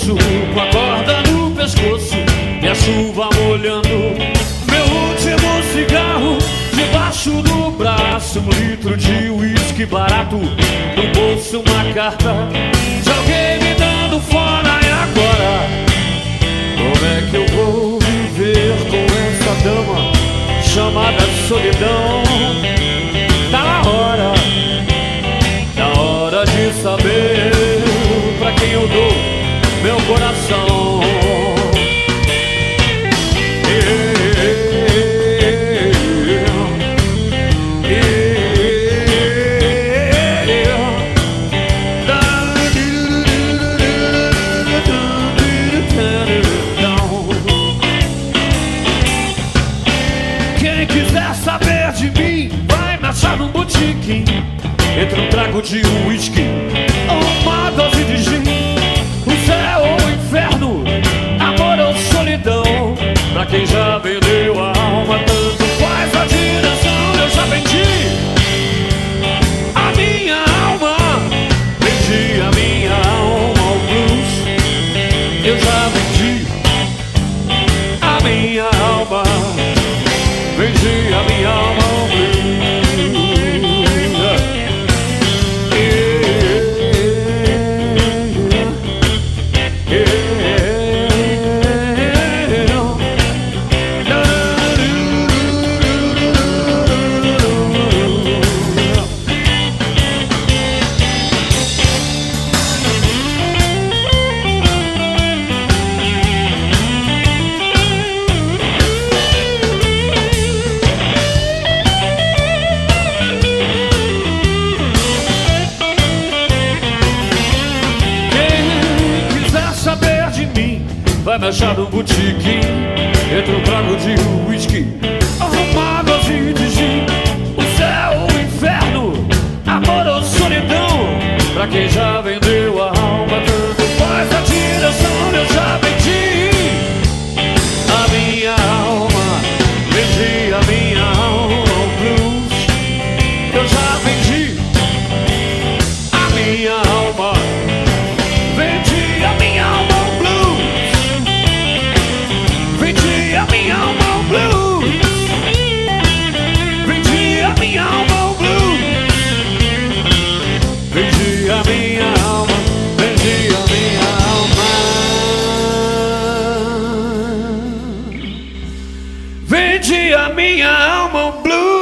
poço, com a corda no pescoço e a chuva molhando meu último cigarro debaixo do braço. 1 litro de uísque barato, no bolso uma carta de alguém me dando fora. E agora, como é que eu vou viver com essa dama chamada solidão? Tá na hora de saber pra quem eu dou meu coração. Quem quiser saber de mim vai me achar num botequim, entre um trago de uísque, uma dose de gin. O céu ou o inferno, amor ou solidão, pra quem já vendeu a alma, tanto faz a direção. Eu já vendi a minha alma, vendi a minha alma ao blues. Eu já vendi a minha alma, vendi a minha alma ao blues. Vai me achar num botequim, entre um trago de uísque, uma dose de gin. O céu, o inferno, amor ou solidão, pra quem já vendeu a alma, tanto faz a direção. Eu já vendi a minha alma, vendi a minha alma ao blues. Eu já vendi a minha alma, vendi a minha alma ao blues. Vendi a minha alma ao blues. Vendi a minha alma ao blues. Vendi a minha alma, vendi a minha alma. Vendi a minha alma ao blues.